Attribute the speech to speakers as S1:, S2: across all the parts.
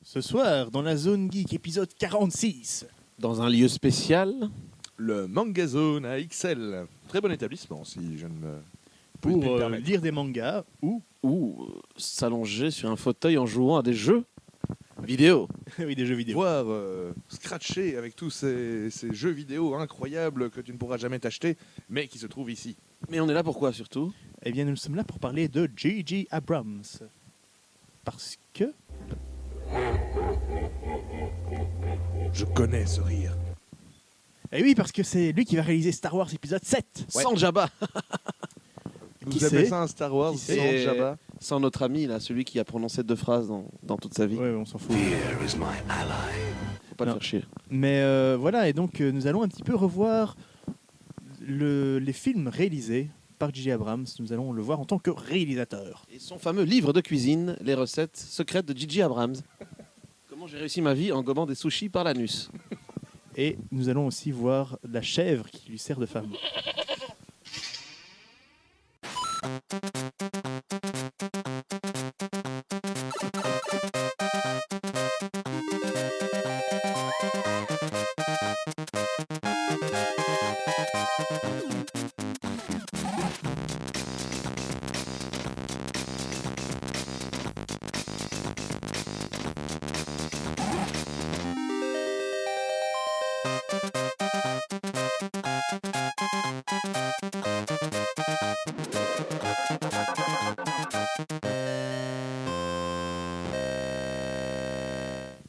S1: Ce soir, dans la Zone Geek, épisode 46.
S2: Dans un lieu spécial,
S3: Le Manga Zone à XL. Très bon établissement, si je ne me
S1: Pour
S3: puis me permettre.
S1: lire des mangas ou...
S2: ou s'allonger sur un fauteuil en jouant à des jeux vidéo.
S1: oui, des jeux vidéo.
S3: Voir scratcher avec tous ces jeux vidéo incroyables que tu ne pourras jamais t'acheter, mais qui se trouvent ici.
S2: Mais on est là pourquoi surtout?
S1: Eh bien, nous sommes là pour parler de J.J. Abrams. Parce que...
S3: Je connais ce rire.
S1: Eh oui, parce que c'est lui qui va réaliser Star Wars épisode 7.
S3: Ouais.
S2: Sans Jabba,
S3: Vous
S1: Qui
S3: appelez
S1: c'est
S3: ça un Star Wars
S1: Qui
S3: sans
S2: c'est
S3: Jabba?
S2: sans notre ami là, celui qui a prononcé 2 phrases dans toute sa vie.
S1: Ouais, on s'en fout.
S2: Faut pas le
S1: Non.
S2: faire chier.
S1: Mais voilà, et donc nous allons un petit peu revoir les films réalisés par J.J. Abrams. Nous allons le voir en tant que réalisateur.
S2: Et son fameux livre de cuisine, les recettes secrètes de J.J. Abrams. Comment j'ai réussi ma vie en gobant des sushis par l'anus.
S1: Et nous allons aussi voir la chèvre qui lui sert de femme.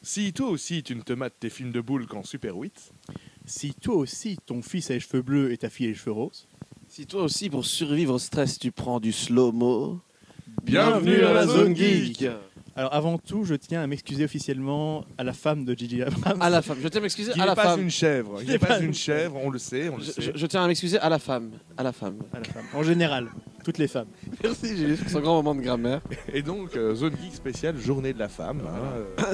S3: Si toi aussi tu ne te mates tes films de boules qu'en Super 8,
S1: Si toi aussi, ton fils a les cheveux bleus et ta fille a les cheveux roses,
S2: Si toi aussi pour survivre au stress tu prends du slow-mo,
S3: Bienvenue à la Zone Geek.
S1: alors avant tout, je tiens à m'excuser officiellement à la femme de J.J. Abrams.
S2: à la femme. Je tiens à m'excuser
S3: qui
S2: à
S3: n'est
S2: la
S3: pas
S2: femme.
S3: une chèvre. Il n'est pas une chèvre, on le sait, on le sait.
S2: Je tiens à m'excuser à la femme. À la femme.
S1: À la femme. En général, toutes les femmes.
S2: Merci Julie pour son grand moment de grammaire.
S3: Et donc, Zone Geek spéciale Journée de la femme.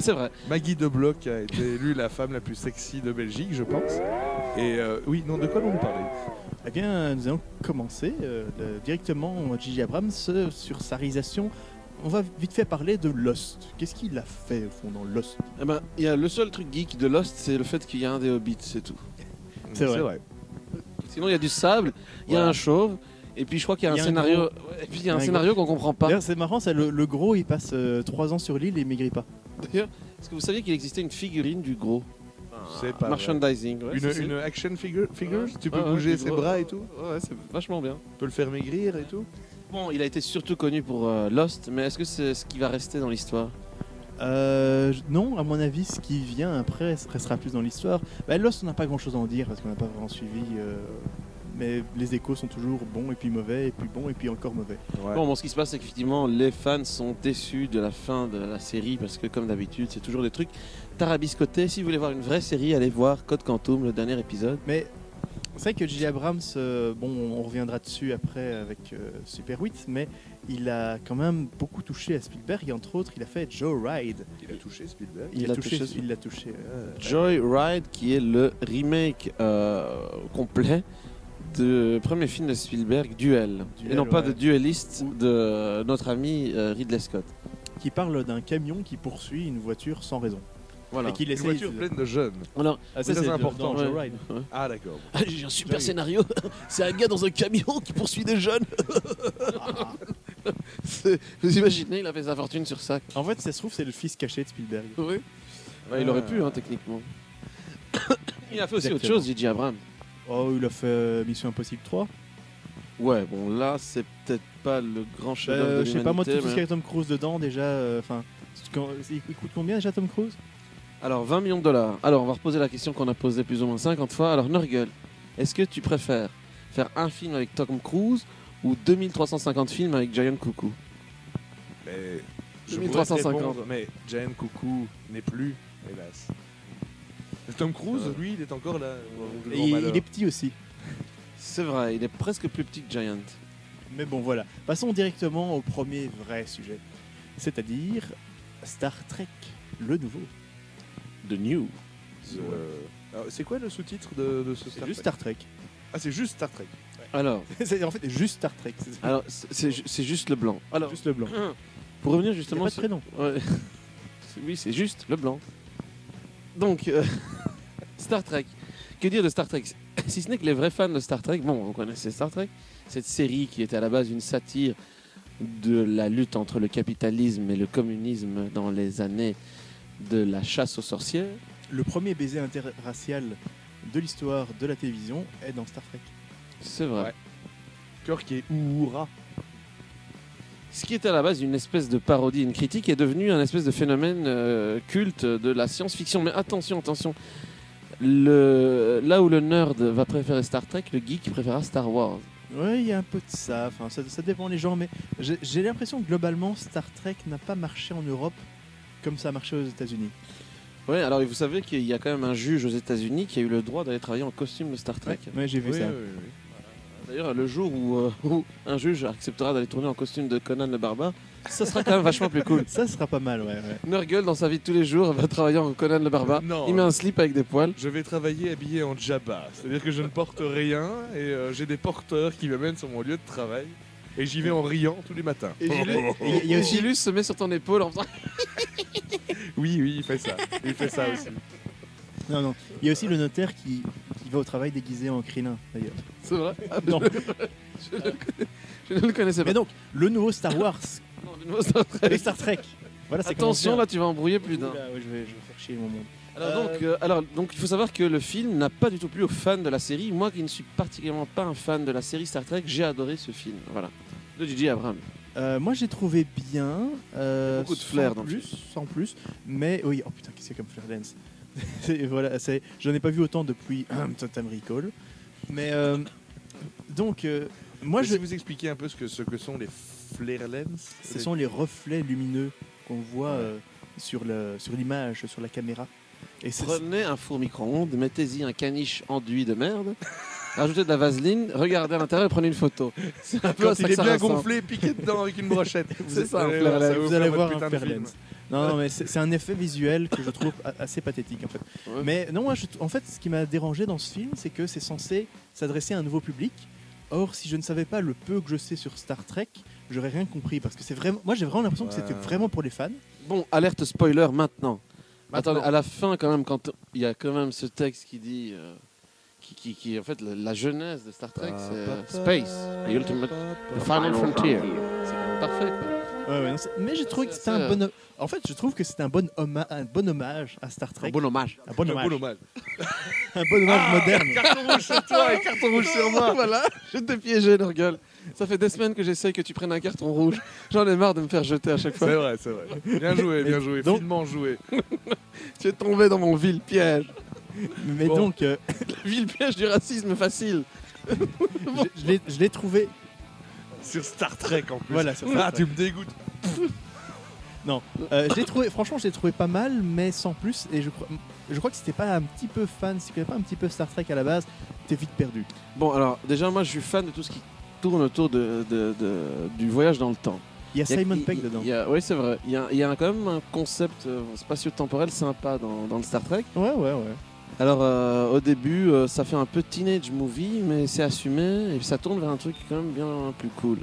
S2: C'est vrai.
S3: Maggie Debloc a été élue la femme la plus sexy de Belgique, je pense. Et oui, non, de quoi allons-nous parler?
S1: Eh bien, nous allons commencer directement J.J. Abrams sur sa réalisation. On va vite fait parler de Lost. Qu'est-ce qu'il a fait au fond dans Lost?
S2: Eh ben, il y a le seul truc geek de Lost, c'est le fait qu'il y a un des hobbits, c'est tout.
S1: C'est vrai.
S2: Sinon, il y a du sable, il y a
S1: Voilà.
S2: un chauve, et puis je crois qu'il y a
S1: Il y
S2: un
S1: a un
S2: scénario.
S1: gros.
S2: Ouais, et puis il y a un
S1: Un
S2: scénario qu'on comprend pas.
S1: D'ailleurs, c'est marrant, ça, le gros, il passe 3 ans sur l'île et il maigrit pas.
S2: D'ailleurs, est-ce que vous saviez qu'il existait une figurine du gros?
S3: C'est pas
S2: Merchandising. Ouais,
S3: Une action figure, tu peux
S2: Ouais,
S3: bouger
S2: du
S3: ses
S2: gros.
S3: bras et tout?
S2: Ouais, c'est vachement bien.
S3: Tu peux le faire maigrir et tout?
S2: Bon, il a été surtout connu pour Lost, mais est-ce que c'est ce qui va rester dans l'histoire?
S1: Non, à mon avis, ce qui vient après restera plus dans l'histoire. Bah, Lost, on n'a pas grand-chose à en dire parce qu'on n'a pas vraiment suivi. Mais les échos sont toujours bons et puis mauvais, et puis bons et puis encore mauvais.
S3: Ouais.
S2: Bon, ce qui se passe, c'est qu'effectivement, les fans sont déçus de la fin de la série parce que, comme d'habitude, c'est toujours des trucs tarabiscotés. Si vous voulez voir une vraie série, allez voir Code Quantum, le dernier épisode.
S1: Mais c'est vrai que J.J. Abrams, bon, on reviendra dessus après avec Super 8, mais il a quand même beaucoup touché à Spielberg et entre autres, il a fait Joe Ride.
S3: Il a touché Spielberg.
S1: Il
S2: Il
S1: l'a
S2: a
S1: touché.
S2: touché.
S1: Il l'a touché.
S2: Joyride, qui est le remake complet du premier film de Spielberg, Duel.
S1: Duel,
S2: Et non pas
S1: ouais.
S2: de Dueliste de notre ami Ridley Scott.
S1: Qui parle d'un camion qui poursuit une voiture sans raison.
S2: Voilà.
S1: Et qu'il
S3: Une
S1: essaye
S3: voiture pleine de jeunes.
S2: Alors,
S1: Ah,
S3: ça, c'est important.
S1: dans Joe
S2: Ouais.
S1: Ride.
S3: Ah d'accord.
S2: j'ai un super
S1: Joy.
S2: scénario. C'est un gars dans un camion qui poursuit des jeunes. Vous imaginez, il a fait sa fortune sur ça.
S1: En fait, ça se trouve, c'est le fils caché de Spielberg.
S2: Oui. Il aurait pu, techniquement. Il a fait aussi autre
S1: Exactement.
S2: chose, J.J. Abrams.
S1: Oh, il a fait Mission Impossible 3.
S2: Ouais, bon, là, c'est peut-être pas le grand chef-d'œuvre de
S1: Je sais pas, moi, tout
S2: l'humanité,
S1: ce qu'il y a Tom Cruise dedans, déjà. Enfin, il coûte combien déjà Tom Cruise?
S2: Alors, 20 millions de dollars. Alors, on va reposer la question qu'on a posée plus ou moins 50 fois. Alors, Nurgle, est-ce que tu préfères faire un film avec Tom Cruise ou 2350 films avec Giant Cuckoo?
S3: Mais je
S2: 2350.
S3: pourrais te répondre, mais Jane Coucou n'est plus, hélas. Tom Cruise, lui, il est encore là. au
S1: Et
S3: grand malheur.
S1: il est petit aussi.
S2: C'est vrai, il est presque plus petit que Giant.
S1: Mais bon, voilà. Passons directement au premier vrai sujet. C'est-à-dire Star Trek, le nouveau.
S2: The New.
S3: Alors, c'est quoi le sous-titre de ce
S1: C'est
S3: Star
S1: juste
S3: Trek
S1: Star Trek.
S3: Ah, c'est juste Star Trek.
S2: Alors,
S1: C'est en fait juste Star Trek. C'est
S2: c'est juste le blanc. Alors,
S1: juste le blanc.
S2: pour revenir
S1: Il y a
S2: justement
S1: pas de
S2: sur...
S1: prénom.
S2: Ouais. Oui, c'est juste le blanc. Donc, Star Trek. Que dire de Star Trek? Si ce n'est que les vrais fans de Star Trek, bon, vous connaissez Star Trek, cette série qui était à la base une satire de la lutte entre le capitalisme et le communisme dans les années de la chasse aux sorcières.
S1: Le premier baiser interracial de l'histoire de la télévision est dans Star Trek.
S2: C'est vrai.
S3: Ouais. Kirk et Uhura.
S2: Ce qui était à la base une espèce de parodie, une critique, est devenu un espèce de phénomène culte de la science-fiction. Mais attention, attention. Là où le nerd va préférer Star Trek, le geek préférera Star Wars.
S1: Oui, il y a un peu de ça. Enfin, ça dépend des gens, mais j'ai l'impression que globalement, Star Trek n'a pas marché en Europe comme ça a marché aux États-Unis.
S2: Oui, alors vous savez qu'il y a quand même un juge aux États-Unis qui a eu le droit d'aller travailler en costume de Star Trek.
S1: Ouais, j'ai vu
S3: Oui,
S1: ça.
S3: oui, oui.
S2: D'ailleurs, le jour où un juge acceptera d'aller tourner en costume de Conan le Barbare, ça sera quand même vachement plus cool.
S1: Ça sera pas mal, ouais.
S2: Nurgle, dans sa vie de tous les jours, va travailler en Conan le Barbare.
S3: Non.
S2: Il met un slip avec des poils.
S3: Je vais travailler habillé en Jabba. C'est-à-dire que je ne porte rien et j'ai des porteurs qui m'amènent sur mon lieu de travail. Et j'y vais en riant tous les matins.
S1: Et il y a aussi
S2: Gilus se met sur ton épaule en faisant...
S3: Oui, oui, il fait ça. Il fait ça aussi.
S1: Non. Il y a aussi le notaire qui va au travail déguisé en Krillin, d'ailleurs.
S2: C'est vrai.
S1: Non.
S2: Je ne le connaissais pas.
S1: Mais donc, le nouveau Star Wars,
S2: Non, le nouveau Star Trek.
S1: le Star Trek. Voilà, c'est
S2: Attention, là, tu vas embrouiller plus d'un.
S1: Oula, ouais, je vais faire chier mon monde.
S2: Alors, il faut savoir que le film n'a pas du tout plu aux fans de la série. Moi qui ne suis particulièrement pas un fan de la série Star Trek, j'ai adoré ce film. Voilà. De J.J. Abrams.
S1: Moi, j'ai trouvé bien.
S2: beaucoup de flair dans le
S1: sans plus. Mais oui, oh putain, qu'est-ce que c'est comme Flare Dance. Voilà, j'en ai pas vu autant depuis Totem Recall. Mais donc, moi,
S3: Je vais vous expliquer un peu ce que sont les flare lens.
S1: ce sont les reflets lumineux qu'on voit sur l'image, sur la caméra. Et
S2: Prenez un four micro-ondes, mettez-y un caniche enduit de merde, rajoutez de la vaseline, regardez à l'intérieur et prenez une photo. C'est un peu à
S3: Quand
S2: ça
S3: il
S2: que
S3: est
S2: ça
S3: bien
S2: ressemble.
S3: gonflé, piqué dedans avec une brochette.
S2: C'est ça, un
S3: allez
S2: flare
S3: voir, ça
S2: lens.
S3: va
S1: vous allez
S3: faire
S1: voir
S3: votre
S1: un
S3: putain de
S1: Flare
S3: film.
S1: Dance. Non, mais c'est un effet visuel que je trouve assez pathétique en fait.
S2: Ouais.
S1: Mais non, moi, en fait, ce qui m'a dérangé dans ce film, c'est que c'est censé s'adresser à un nouveau public. Or, si je ne savais pas le peu que je sais sur Star Trek, j'aurais rien compris parce que c'est vraiment. Moi, j'ai vraiment l'impression que c'était vraiment pour les fans.
S2: Bon, alerte spoiler maintenant.
S3: Maintenant.
S2: Attendez, à la fin, quand même, quand il y a quand même ce texte qui dit. Qui en fait, la genèse de Star Trek, c'est Space, the Ultimate, the Final Frontier. C'est quand même parfait, quoi.
S1: Ouais, non, mais j'ai trouvé que c'était un bon. En fait, je trouve que c'était un bon hommage à Star Trek.
S2: Un bon hommage.
S1: Un bon
S3: Un
S1: hommage.
S3: bon hommage.
S1: Un bon hommage moderne.
S3: Carton rouge sur toi et carton rouge sur moi.
S2: Voilà, je t'ai piégé, Nurgle. Ça fait des semaines que j'essaye que tu prennes un carton rouge. J'en ai marre de me faire jeter à chaque fois.
S3: C'est vrai, c'est vrai. Bien joué, bien joué.
S1: Donc-
S3: Finement joué.
S2: Tu es tombé dans mon vil piège.
S1: Mais
S3: Bon.
S1: donc,
S2: Le vil piège du racisme facile.
S1: je l'ai trouvé.
S3: Sur Star Trek en plus.
S1: Voilà, sur Star
S3: Ah,
S1: Trek.
S3: tu me dégoûtes.
S1: Je l'ai trouvé. Franchement, je l'ai trouvé pas mal, mais sans plus. Et je crois que si t'es pas un petit peu fan, si tu connais pas un petit peu Star Trek à la base, t'es vite perdu.
S2: Bon, alors, déjà, moi, je suis fan de tout ce qui tourne autour du voyage dans le temps.
S1: Il y a Simon Pegg dedans.
S2: Oui, c'est vrai. Il y a quand même un concept spatio-temporel sympa dans le Star Trek.
S1: Ouais.
S2: Alors, au début, ça fait un peu teenage movie, mais c'est assumé et ça tourne vers un truc quand même bien plus cool.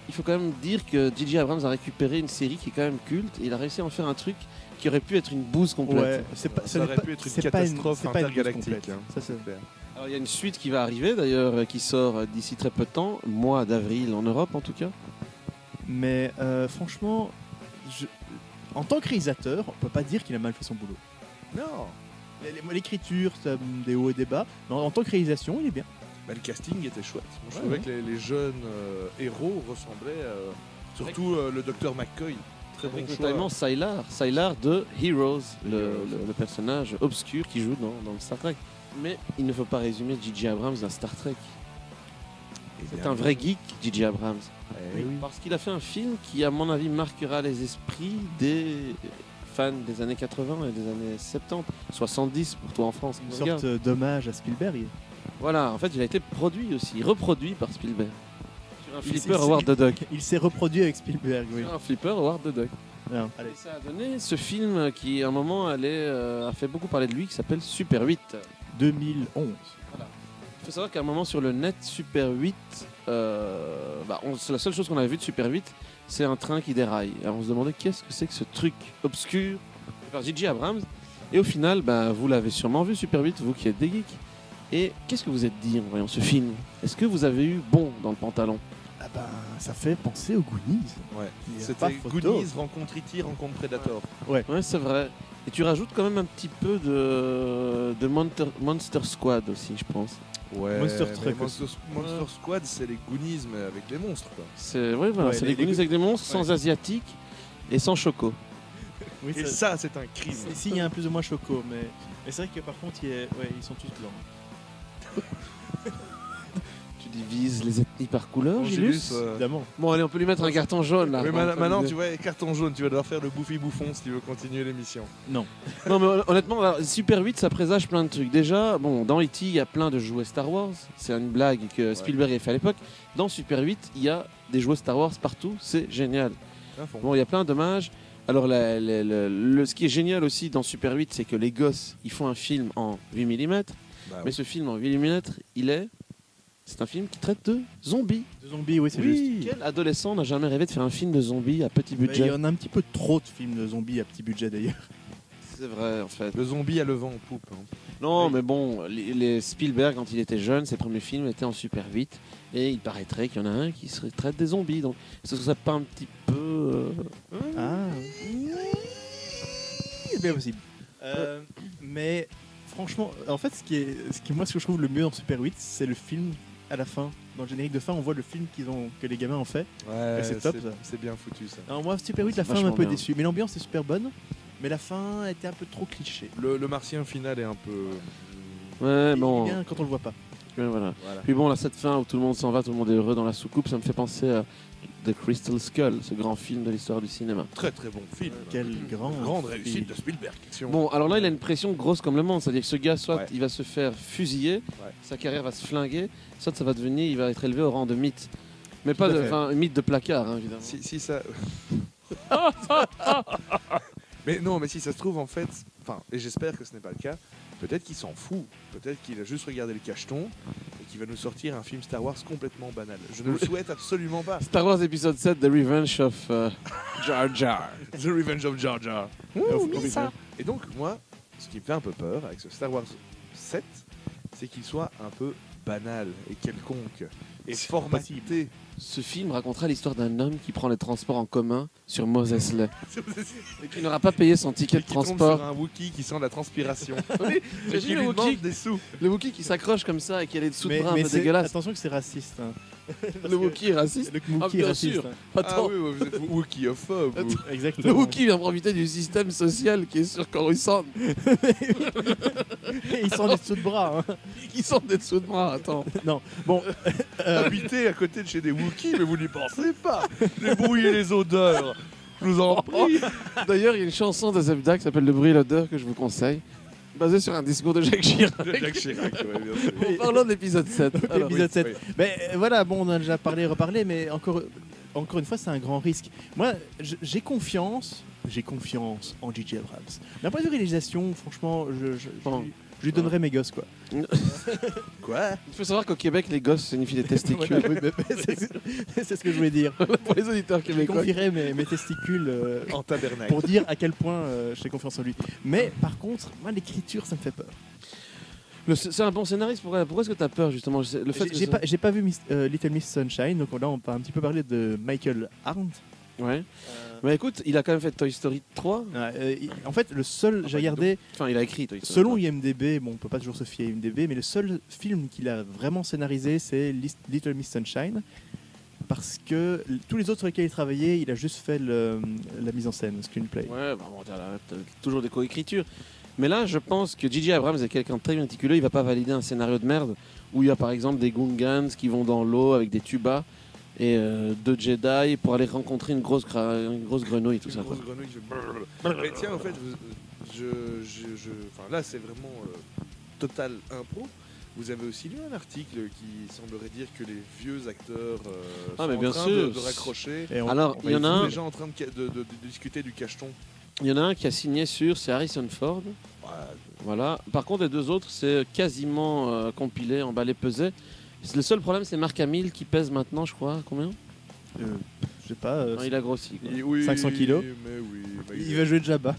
S2: Il faut quand même dire que J.J. Abrams a récupéré une série qui est quand même culte et il a réussi à en faire un truc qui aurait pu être une bouse complète.
S1: Ouais, c'est pas,
S3: Ça
S1: n'est
S3: aurait
S1: pas-
S3: pu être une
S1: c'est pas
S3: catastrophe
S1: c'est pas une
S3: intergalactique.
S1: complète.
S3: hein.
S1: Ça, c'est-
S3: clair.
S2: Alors il y a une suite qui va arriver d'ailleurs, qui sort d'ici très peu de temps, mois d'avril en Europe en tout cas.
S1: Mais franchement, en tant que réalisateur, on peut pas dire qu'il a mal fait son boulot.
S3: Non.
S1: L'écriture, ça a des hauts et des bas. Mais en tant que réalisation, il est bien.
S3: Bah, le casting était chouette. Moi, je
S1: Ouais,
S3: trouvais
S1: ouais.
S3: que les jeunes héros ressemblaient. Surtout le docteur McCoy. Très bon
S2: Avec
S3: choix.
S2: notamment Sylar de Heroes, le personnage obscur qui joue dans le Star Trek. Mais il ne faut pas résumer J.J. Abrams d'un Star Trek.
S3: Eh
S2: C'est
S3: bien,
S2: un vrai geek, J.J. Abrams.
S3: eh oui.
S2: Parce qu'il a fait un film qui, à mon avis, marquera les esprits des fans des années 80 et des années 70, 70 pour toi en France.
S1: Une
S2: Regarde.
S1: sorte d'hommage à Spielberg.
S2: Voilà, en fait, il a été produit aussi, reproduit par Spielberg. Sur un
S1: Il-
S2: flipper
S1: il-
S2: Howard the Duck.
S1: Il s'est reproduit avec Spielberg, oui.
S2: Sur un flipper Howard the Duck.
S1: Alors, allez.
S2: Et ça a donné ce film qui, à un moment, a fait beaucoup parler de lui, qui s'appelle Super 8.
S1: 2011.
S2: Il faut savoir qu'à un moment sur le net, Super 8 la seule chose qu'on avait vue de Super 8, c'est un train qui déraille. Alors on se demandait qu'est-ce que c'est que ce truc obscur par J.J. Abrams. Et au final, vous l'avez sûrement vu Super 8, vous qui êtes des geeks. Et qu'est-ce que vous êtes dit en voyant ce film? Est-ce que vous avez eu bon dans le pantalon?
S1: Ah ben, ça fait penser aux Goonies.
S3: Ouais.
S1: Il y a pas
S3: C'était
S1: photo.
S3: Goonies, rencontre E.T., rencontre Predator.
S2: Ouais, c'est vrai. Et tu rajoutes quand même un petit peu de Monster Squad aussi, je pense.
S3: Ouais,
S1: Monster
S3: mais
S1: Truck
S3: Monster Squad, c'est les Goonies, mais avec des monstres, quoi.
S2: C'est
S1: Ouais,
S2: c'est
S1: les
S2: les Goonies avec des monstres,
S1: ouais.
S2: sans asiatiques et sans choco.
S1: Oui,
S3: Et ça, c'est un crime.
S1: Ici, il y a un plus ou moins choco, mais c'est vrai que par contre, ils sont tous blancs.
S2: Tu divises les ethnies par couleur,
S3: Angelus,
S2: Gilus
S1: Évidemment.
S2: Bon, allez, on peut lui mettre un carton jaune là.
S3: Mais
S2: Bon,
S3: maintenant,
S2: ça
S3: tu vois, carton jaune, tu vas devoir faire le bouffi bouffon si tu veux continuer l'émission.
S1: Non.
S2: Non, mais honnêtement, alors, Super 8, ça présage plein de trucs. Déjà, dans E.T., il y a plein de jouets Star Wars. C'est une blague que Spielberg a fait à l'époque. Dans Super 8, il y a des jouets Star Wars partout. C'est génial.
S3: À fond.
S2: Bon, il y a plein d'hommages. Alors, ce qui est génial aussi dans Super 8, c'est que les gosses, ils font un film en 8 mm.
S3: Bah
S2: Mais ce film en 8 mm, c'est un film qui traite de zombies.
S1: De zombies, oui, c'est juste.
S2: Quel adolescent n'a jamais rêvé de faire un film de zombies à petit
S1: Mais il
S2: budget?
S1: y en a un petit peu trop de films de zombies à petit budget d'ailleurs.
S2: C'est vrai, en fait.
S3: Le zombie a le vent en poupe. Hein.
S2: Non,
S1: Oui.
S2: mais bon, les Spielberg, quand il était jeune, ses premiers films étaient en Super 8. Et il paraîtrait qu'il y en a un qui se traite des zombies. Donc, ce serait pas un petit peu.
S1: Ah. C'est bien possible. Mais franchement, en fait, ce que je trouve le mieux dans Super 8, c'est le film à la fin. Dans le générique de fin, on voit le film que les gamins ont fait.
S3: Ouais,
S1: c'est top, ça.
S3: C'est bien foutu, ça.
S1: Alors moi, Super 8, la
S2: C'est
S1: fin m'a un
S2: vachement
S1: peu
S2: bien.
S1: déçu. Mais l'ambiance est super bonne. Mais la fin était un peu trop cliché.
S3: Le martien final est un peu...
S2: Ouais,
S1: Il est
S2: bon.
S1: bien quand on le voit pas.
S2: Ouais, voilà.
S3: Voilà.
S2: Puis bon, là, cette fin où tout le monde s'en va, tout le monde est heureux dans la soucoupe, ça me fait penser à The Crystal Skull, ce grand film de l'histoire du cinéma.
S3: Très très bon film.
S1: Quel
S3: grande
S1: film.
S3: réussite de Spielberg.
S2: Bon, alors là, il a une pression grosse comme le monde. C'est-à-dire que ce gars, soit
S3: Ouais.
S2: il va se faire fusiller,
S3: Ouais.
S2: sa carrière va se flinguer, soit ça va devenir, il va être élevé au rang de mythe. Mais pas
S1: Tout à
S2: de,
S1: fait.
S2: enfin, mythe de placard, hein, évidemment.
S3: Si ça... mais non, mais si ça se trouve, en fait... Enfin, et j'espère que ce n'est pas le cas. Peut-être qu'il s'en fout. Peut-être qu'il a juste regardé le cacheton et qu'il va nous sortir un film Star Wars complètement banal. Je ne le souhaite absolument pas.
S2: Star Wars épisode 7, The Revenge of Jar Jar.
S3: The Revenge of Jar Jar.
S1: oui, ça.
S3: Et donc, moi, ce qui me fait un peu peur avec ce Star Wars 7, c'est qu'il soit un peu banal et quelconque. Et
S1: C'est
S3: formaté.
S2: Ce film racontera l'histoire d'un homme qui prend les transports en commun sur Mos Eisley et qui n'aura pas payé son ticket
S3: Et
S2: de
S3: qui tombe
S2: transport.
S3: sur un Wookie qui sent la transpiration.
S2: Oui,
S3: et
S2: j'imagine
S3: qui
S2: le
S3: lui
S2: Wookie.
S3: demande des sous.
S2: Le Wookie qui s'accroche comme ça et qui a les dessous de bras un peu
S1: c'est-
S2: dégueulasses.
S1: attention que c'est raciste. Hein. Parce
S2: Le
S1: que
S2: Wookie est raciste.
S1: Le Wookie
S2: Ah,
S1: est
S2: bien
S1: raciste.
S2: sûr.
S1: hein.
S2: Attends,
S3: Ah oui, vous êtes Wookieophobe. vous.
S2: le
S1: Exactement.
S2: Wookie vient profiter du système social qui est sur Coruscant.
S1: Ils sont des dessous de bras. Hein.
S2: Qui sont des dessous de bras, attends.
S1: Non. Bon.
S3: Habitez à côté de chez des Wookiees, mais vous n'y pensez pas. Les bruits et les odeurs. Je vous en prie.
S2: D'ailleurs, il y a une chanson de Zebda qui s'appelle Le bruit et l'odeur que je vous conseille, basée sur un discours de Jacques Chirac.
S3: Jacques Chirac, ouais, bien sûr.
S2: En parlant de l'épisode 7. Alors,
S1: Épisode 7.
S3: oui.
S1: Mais voilà, bon, on en a déjà parlé, reparlé, mais encore une fois, c'est un grand risque. Moi, j'ai confiance en J.J. Abrams. D'un point de vue réalisation, franchement,
S2: Bon.
S1: je lui donnerais mes gosses, quoi.
S3: Quoi?
S2: Il faut savoir qu'au Québec, les gosses signifient des testicules.
S1: Voilà, oui, mais c'est ce que je voulais dire.
S2: Pour les auditeurs
S1: Je lui
S2: québécois.
S1: confierais mes testicules
S3: En tabernacle.
S1: pour dire à quel point j'ai confiance en lui. Mais par contre, moi, l'écriture, ça me fait peur.
S2: C'est un bon scénariste. Pourquoi est-ce que tu as peur, justement? Le fait que
S1: J'ai pas vu Little Miss Sunshine, donc là, on va un petit peu parler de Michael Arndt.
S2: Ouais. Mais écoute, il a quand même fait Toy Story 3.
S1: En fait, le seul, j'ai regardé,
S2: Enfin, il a écrit Toy Story
S1: selon
S2: 3.
S1: IMDb, bon, on peut pas toujours se fier à IMDb, mais le seul film qu'il a vraiment scénarisé, c'est Little Miss Sunshine, parce que tous les autres sur lesquels il travaillait, il a juste fait la mise en scène, le screenplay.
S2: Ouais, bah, bon, t'as toujours des co-écritures. Mais là, je pense que J.J. Abrams est quelqu'un de très méticuleux. Il va pas valider un scénario de merde où il y a par exemple des Gungans qui vont dans l'eau avec des tubas et deux Jedi pour aller rencontrer une grosse grenouille, tout ça.
S3: Une
S2: quoi.
S3: grosse grenouille qui fait Mais tiens, en fait, enfin, là, c'est vraiment total impro. Vous avez aussi lu un article qui semblerait dire que les vieux acteurs sont
S2: mais bien
S3: en train
S2: sûr.
S3: de raccrocher.
S1: Et
S2: Alors, il y en a
S3: Ils sont
S2: un.
S3: déjà en train de discuter du cacheton.
S2: Il y en a un qui a signé sur, c'est Harrison Ford.
S3: Ouais,
S2: Voilà. Par contre, les deux autres, c'est quasiment compilé, emballé, pesé. Le seul problème, c'est Mark Hamill qui pèse maintenant, je crois, combien
S1: Je sais pas.
S2: Non, il a grossi. Quoi.
S3: Oui,
S1: 500 kilos.
S3: Mais oui. mais
S1: Il va jouer Jabba.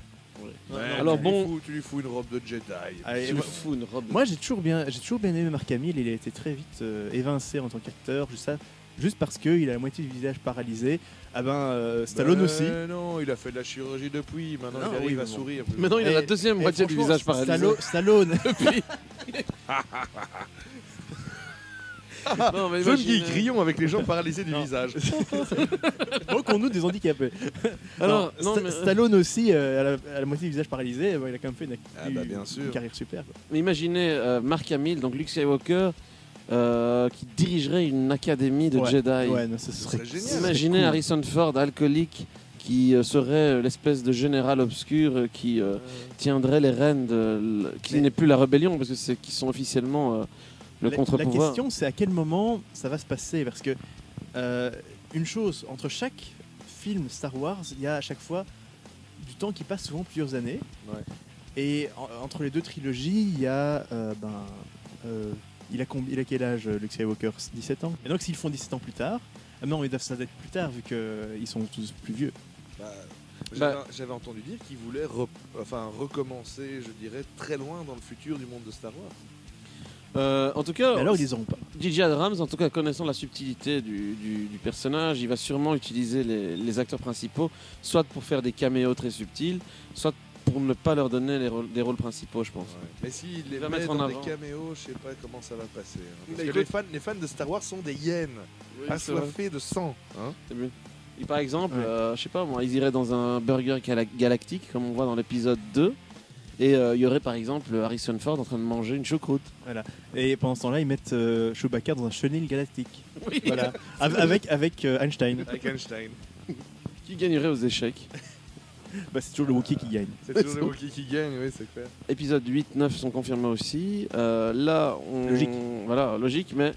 S3: Ouais,
S2: Alors
S3: tu lui fous une robe de Jedi.
S1: Allez,
S2: Je me
S1: moi-
S2: fous une robe.
S1: Moi, j'ai toujours bien aimé Mark Hamill. Il a été très vite évincé en tant qu'acteur, juste parce qu'il a la moitié du visage paralysé. Ah ben, Stallone aussi.
S3: Non, il a fait de la chirurgie depuis. Maintenant,
S1: Non,
S3: il arrive
S1: oui,
S3: à
S1: mais bon.
S3: sourire.
S2: Maintenant, il a la deuxième moitié du
S1: franchement,
S2: visage paralysé.
S1: Stallone.
S2: Depuis. Non, mais
S3: Jeune
S2: imaginez-
S3: Guy Grillon avec les jambes paralysées du
S1: Non.
S3: visage.
S1: Donc on nous des handicapés.
S2: Alors,
S1: Non,
S2: non, mais,
S1: Stallone aussi, à la moitié du visage paralysé, il a quand même fait
S3: Ah bah, bien sûr.
S1: une carrière super. Quoi.
S2: mais imaginez Mark Hamill, donc Luke Skywalker, qui dirigerait une académie de
S1: Ouais.
S2: Jedi.
S1: Ouais, non, ça
S3: Ce
S1: serait
S3: serait génial.
S2: Imaginez
S1: cool.
S2: Harrison Ford, alcoolique, qui serait l'espèce de général obscur qui tiendrait les rênes qui
S1: Mais-
S2: n'est plus la rébellion, parce que c'est qui sont officiellement le
S1: La
S2: contre-pouvoir.
S1: question, c'est à quel moment ça va se passer. Parce que une chose, entre chaque film Star Wars, il y a à chaque fois du temps qui passe, souvent plusieurs années.
S3: Ouais.
S1: Et entre les deux trilogies, il y a. Il a quel âge, Luke Skywalker? 17 ans. Et donc, s'ils font 17 ans plus tard. Non, ça doit être plus tard, vu qu'ils sont tous plus vieux.
S3: J'avais entendu dire qu'il voulait recommencer, je dirais, très loin dans le futur du monde de Star Wars.
S2: En tout cas,
S1: Mais alors, ils les auront pas.
S2: J.J. Abrams, en tout cas connaissant la subtilité du personnage, il va sûrement utiliser les acteurs principaux, soit pour faire des caméos très subtils, soit pour ne pas leur donner des rôles principaux, je pense.
S3: Mais s'il les
S2: va
S3: met
S2: mettre en
S3: dans des
S2: avant.
S3: caméos, je sais pas comment ça va passer. Parce
S2: Mais
S3: que
S2: écoute-
S3: les fans de Star Wars sont des hyènes, assoiffés de sang. Hein.
S2: C'est mieux. Et par exemple,
S1: Ouais.
S2: je sais pas moi, ils iraient dans un burger galactique, comme on voit dans l'épisode 2, et il y aurait par exemple Harrison Ford en train de manger une choucroute.
S1: Et pendant ce temps-là, ils mettent Chewbacca dans un chenil galactique.
S2: Oui.
S1: Voilà. Avec Einstein.
S3: Avec Einstein.
S2: Qui gagnerait aux échecs.
S1: Bah, c'est toujours le Wookiee qui gagne.
S3: C'est toujours les Wookiees qui gagnent, oui, c'est clair.
S2: Épisode 8, 9 sont confirmés aussi. Là,
S1: Logique.
S2: Voilà, logique, mais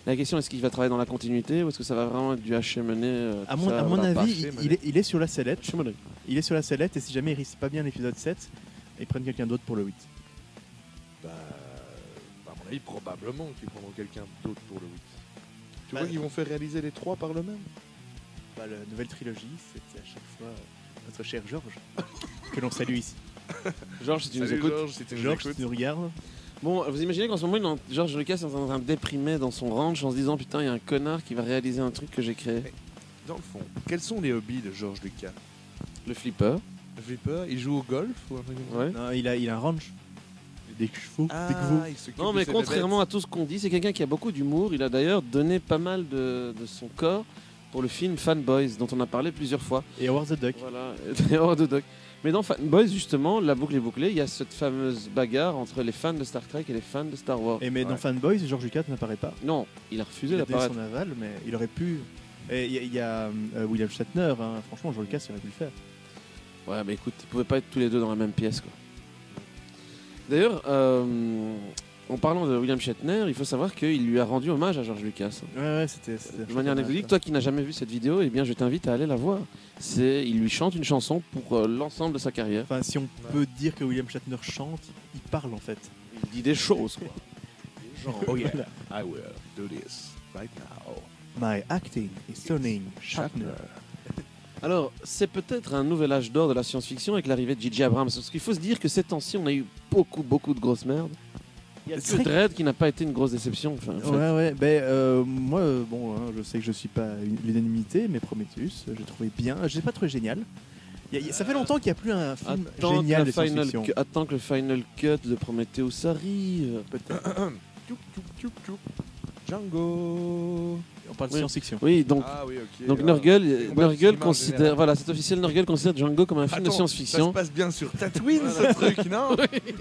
S2: la question est-ce qu'il va travailler dans la continuité ou est-ce que ça va vraiment être du H.M.N.
S1: À mon avis, il est sur la sellette.
S2: H.M.N.
S1: Il est sur la sellette et si jamais il réussit pas bien l'épisode 7, ils prennent quelqu'un d'autre pour le 8.
S3: Bah, à mon avis, probablement qu'ils prendront quelqu'un d'autre pour le 8. Tu
S1: Bah,
S3: vois qu'ils vont faire réaliser les 3 par le même?
S1: Bah, la nouvelle trilogie, c'était à chaque fois notre cher Georges, que l'on salue ici.
S2: Georges, si tu nous
S3: Salut
S2: écoutes.
S3: Georges, si tu nous
S1: Georges,
S3: écoutes.
S1: si tu nous regardes.
S2: Bon, vous imaginez qu'en ce moment, George Lucas est en train de déprimer dans son ranch en se disant putain, il y a un connard qui va réaliser un truc que j'ai créé.
S3: Dans le fond, quels sont les hobbies de George Lucas?
S2: Le flipper.
S3: Le flipper, il joue au golf ou un truc comme ça?
S2: Ouais.
S1: Non, il a un ranch. Des chevaux, des
S3: Ah,
S1: chevaux.
S3: il s'occupe
S2: Non,
S3: de
S2: mais
S3: ses
S2: contrairement à
S3: bébêtes.
S2: tout ce qu'on dit, c'est quelqu'un qui a beaucoup d'humour. Il a d'ailleurs donné pas mal de son corps pour le film Fanboys, dont on a parlé plusieurs fois.
S1: Et Howard the Duck.
S2: Voilà, Howard the Duck. Mais dans Fanboys, justement, la boucle est bouclée. Il y a cette fameuse bagarre entre les fans de Star Trek et les fans de Star Wars.
S1: Et mais dans
S3: Ouais.
S1: Fanboys, George Lucas n'apparaît pas.
S2: Non, il a refusé
S1: Il a donné
S2: d'apparaître.
S1: son aval, mais il aurait pu. Et il y a William Shatner, hein. Franchement, George Lucas, il aurait pu le faire.
S2: Ouais, mais écoute, ils pouvaient pas être tous les deux dans la même pièce, quoi. D'ailleurs, en parlant de William Shatner, il faut savoir qu'il lui a rendu hommage à George Lucas.
S1: Ouais, c'était.
S2: De manière anecdotique, toi qui n'as jamais vu cette vidéo, eh bien, je t'invite à aller la voir. Il lui chante une chanson pour l'ensemble de sa carrière.
S1: Enfin, si on peut dire que William Shatner chante, il parle en fait.
S2: Il dit des choses, quoi.
S3: Genre, oh yeah, I will do this right now.
S1: My acting is turning Shatner.
S2: Alors, c'est peut-être un nouvel âge d'or de la science-fiction avec l'arrivée de J.J. Abrams. Parce qu'il faut se dire que ces temps-ci, on a eu beaucoup de grosses merdes. Il y a
S1: C'est
S2: que
S1: vrai
S2: Dredd qui n'a pas été une grosse déception. Enfin, en fait.
S1: Ouais. Ben, moi, bon, hein, je sais que je suis pas l'unanimité, mais Prometheus, j'ai trouvé bien. J'ai pas trouvé génial. Ça fait longtemps qu'il n'y a plus un film génial de science-fiction.
S2: Attends que le final cut de Prometheus arrive.
S1: Peut-être.
S3: Tchoup, tchoup, tchoup, tchoup. Django.
S1: On parle de
S2: Oui.
S1: science-fiction.
S2: Oui, donc,
S3: Ah oui, ok.
S2: donc
S3: Ah.
S2: Nurgle,
S3: On va
S2: Nurgle
S3: cinéma en
S2: considère,
S3: général.
S2: voilà, c'est officiel, Nurgle considère Django comme un film de
S3: Attends, Ça
S2: science-fiction.
S3: se passe bien sur Tatooine, ce truc, non?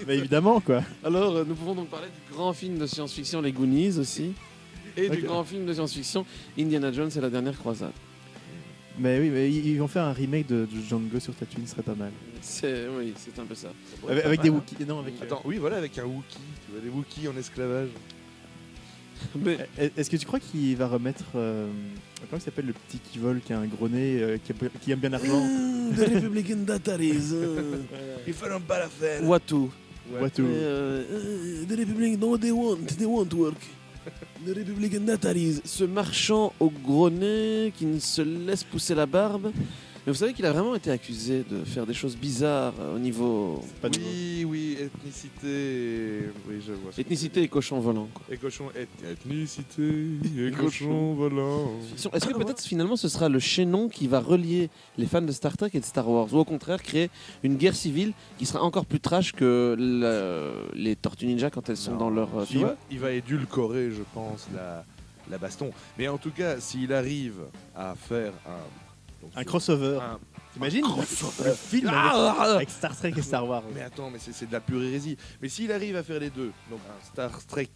S1: Mais évidemment, quoi.
S2: Alors, nous pouvons donc parler du grand film de science-fiction Les Goonies aussi, et du
S1: Ok.
S2: grand film de science-fiction Indiana Jones et la dernière croisade.
S1: Mais oui, mais ils vont faire un remake de Django sur Tatooine, ce serait pas mal.
S2: Oui, c'est un peu ça.
S1: Avec des Wookiees. Non, avec.
S3: Attends, oui, voilà, avec un Wookie. Tu vois, des Wookiees en esclavage.
S2: Mais
S1: Est-ce que tu crois qu'il va remettre. Comment il s'appelle le petit qui vole, qui a un gros nez, qui aime bien l'argent
S2: The Republican Dataries.
S3: Ils feront pas l'affaire.
S2: Watu.
S1: Watu.
S2: The Republican, no, they won't work. The Republican Natalis, ce marchand au gros nez qui ne se laisse pousser la barbe. Mais vous savez qu'il a vraiment été accusé de faire des choses bizarres au niveau
S1: Pas nouveau.
S3: Oui, ethnicité. Oui, je vois.
S2: ethnicité et cochon volant. Quoi.
S3: Et cochon, ethnicité et cochon volant.
S2: Est-ce que peut-être finalement ce sera le chaînon qui va relier les fans de Star Trek et de Star Wars, ou au contraire créer une guerre civile qui sera encore plus trash que les Tortues Ninja quand elles sont dans leur... tu vois
S3: Il va édulcorer, je pense, la baston. Mais en tout cas, s'il arrive à faire
S1: Un crossover. T'imagines le film avec Star Trek et Star Wars.
S3: Mais attends, mais c'est de la pure hérésie. Mais s'il arrive à faire les deux, donc un Star Trek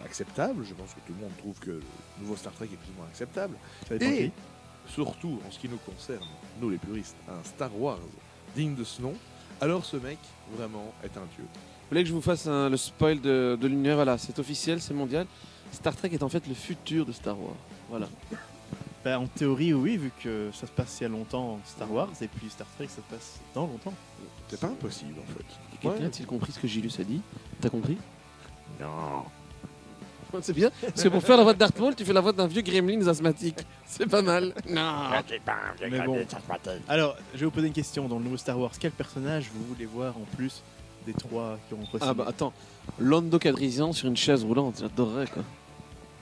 S3: acceptable, je pense que tout le monde trouve que le nouveau Star Trek est plus ou moins acceptable.
S1: Ça dépend
S3: Et
S1: qui.
S3: surtout, en ce qui nous concerne, nous les puristes, un Star Wars digne de ce nom, alors ce mec, vraiment, est un dieu.
S2: Vous voulez que je vous fasse le spoil de l'univers? Voilà, c'est officiel, c'est mondial. Star Trek est en fait le futur de Star Wars. Voilà.
S1: Bah, en théorie, oui, vu que ça se passe il y a longtemps Star Wars, et puis Star Trek, ça se passe dans longtemps.
S3: C'est pas impossible, en fait.
S2: Quelqu'un a-t-il compris ce que Gilus a dit? T'as compris?
S3: Non.
S2: C'est bien, parce que pour faire la voix de Darth Maul, tu fais la voix d'un vieux gremlin asthmatique. C'est pas mal. Non.
S1: Mais bon. Alors, je vais vous poser une question. Dans le nouveau Star Wars, quel personnage vous voulez voir en plus des trois qui auront
S2: Ah bah attends, Lando Calrissian sur une chaise roulante, j'adorerais quoi.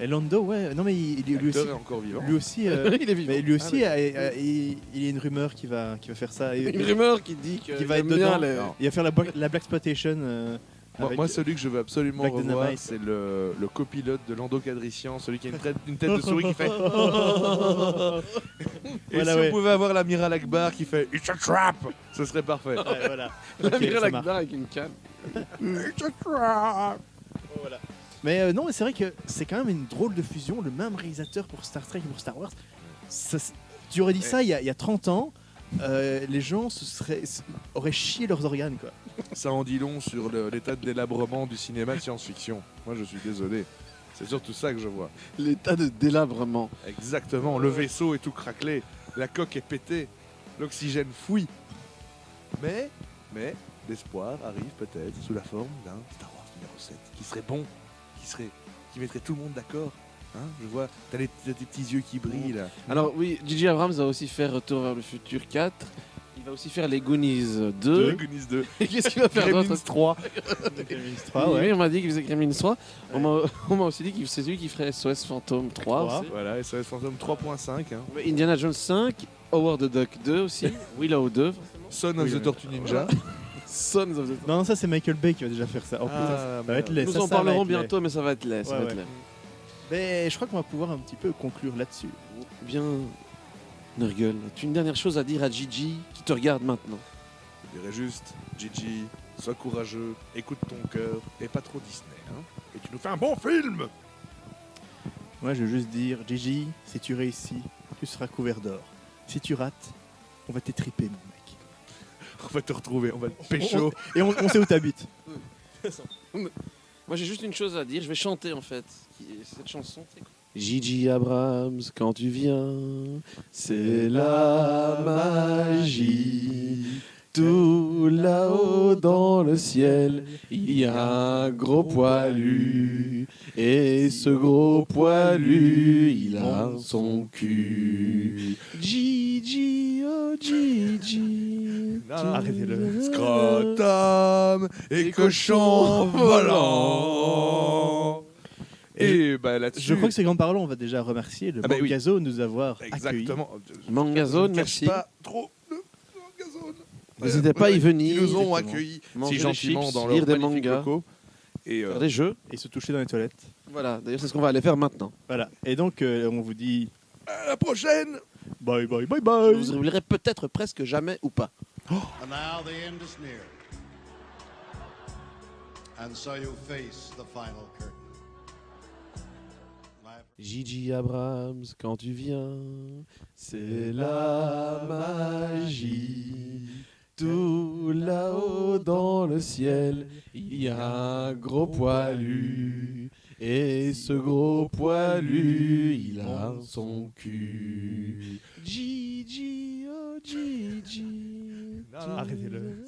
S1: Et Lando, ouais. Non, mais lui aussi.
S3: L'acteur est encore vivant.
S1: Lui aussi,
S2: Il est vivant.
S1: mais lui aussi,
S3: Ah,
S1: il y a une rumeur qui va faire ça. Et-
S2: Une rumeur qui dit
S1: qui va être
S2: aime bien
S1: dedans.
S2: les...
S3: Non.
S1: Il va faire la Black Exploitation.
S3: Moi, celui que je veux absolument
S1: Black
S3: revoir,
S1: Dynamite.
S3: c'est le copilote de Lando Calrissian, celui qui a une tête de souris qui fait. Et
S1: Voilà,
S3: si
S1: ouais.
S3: on pouvait avoir l'amiral Akbar qui fait It's a trap, ce serait parfait.
S1: Ouais, voilà.
S2: L'amiral
S1: ça marche.
S2: Akbar avec une canne.
S3: It's a trap.
S1: Voilà. Mais non, mais c'est vrai que c'est quand même une drôle de fusion, le même réalisateur pour Star Trek et pour Star Wars. Tu aurais dit ça il y a 30 ans, les gens auraient chié leurs organes, quoi.
S3: Ça en dit long sur l'état de délabrement du cinéma de science-fiction. Moi, je suis désolé. C'est surtout ça que je vois.
S2: L'état de délabrement.
S3: Exactement. Le vaisseau est tout craquelé, la coque est pétée, l'oxygène fouille. Mais l'espoir arrive peut-être sous la forme d'un Star Wars numéro 7 qui serait bon, qui mettrait tout le monde d'accord. Hein, je vois, t'as tes petits yeux qui brillent là.
S2: Alors oui, J.J. Abrams va aussi faire Retour vers le futur 4. Il va aussi faire les Goonies 2.
S3: Goonies 2.
S2: Et qu'est-ce qu'il va faire
S3: Gremlins
S2: d'autre
S3: 3.
S2: Oui, on m'a dit qu'il faisait Gremlins 3. On m'a aussi dit que c'est lui qui ferait SOS Fantôme 3 aussi.
S3: Voilà, SOS Phantom 3.5. Hein.
S2: Mais Indiana Jones 5, Howard the Duck 2 aussi, Willow 2,
S3: Son of
S1: Oui,
S3: the
S1: mais-
S3: Tortue Ninja.
S2: Sons of the...
S1: Non, ça c'est Michael Bay qui va déjà faire ça. Oh, putain,
S3: Ah,
S1: ça va être laid.
S2: Nous
S1: Ça,
S2: en
S1: ça va
S2: parlerons
S1: être laid.
S2: bientôt, mais ça va être laid. Ça
S1: Ouais,
S2: va être
S1: ouais.
S2: laid.
S1: Mais je crois qu'on va pouvoir un petit peu conclure là-dessus.
S2: Bien, Nurgle, as-tu une dernière chose à dire à Gigi qui te regarde maintenant?
S3: Je dirais juste, Gigi, sois courageux, écoute ton cœur et pas trop Disney. Hein, et tu nous fais un bon film.
S1: Moi, je veux juste dire, Gigi, si tu réussis, tu seras couvert d'or. Si tu rates, on va t'étriper, mon mec.
S3: On va te retrouver, on va te pécho.
S1: Et on sait où t'habites.
S2: Moi j'ai juste une chose à dire, je vais chanter en fait. Cette chanson. Gigi Abrams, quand tu viens, c'est la magie. Tout là-haut dans le ciel, il y a un gros poilu. Et ce gros poilu, il a son cul. Gigi, oh Gigi.
S1: Arrêtez-le.
S3: Scrotum et cochon volant. Et bah là-dessus.
S1: Je crois que ces grandes paroles, on va déjà remercier le
S3: Ah bah oui.
S1: Mangazo de nous avoir accueillis.
S3: Exactement.
S2: Mangazone,
S3: Je ne cache
S2: merci.
S3: Pas trop de Mangazone.
S2: N'hésitez pas à y venir.
S3: Ils nous ont
S1: Exactement.
S3: accueillis
S2: Manger
S3: si
S2: des
S3: gentiment
S2: chips,
S3: dans
S2: lire
S3: leur
S2: des
S3: magnifiques
S2: mangas.
S3: locaux. Et
S2: Faire des jeux.
S1: Et se toucher dans les toilettes.
S2: Voilà, d'ailleurs c'est ce qu'on va aller faire maintenant.
S1: Voilà. Et donc, on vous dit
S3: à la prochaine.
S1: bye bye bye
S2: Je
S1: bye.
S2: vous révélerai peut-être presque jamais ou pas.
S4: And now the end is near. And so you face the final curtain. My-
S2: Gigi Abrams, quand tu viens, c'est la magie. Tout là-haut dans le ciel, il y a un gros poilu. Et ce gros poilu, il a son cul. Gigi, oh Gigi.
S1: Arrêtez-le.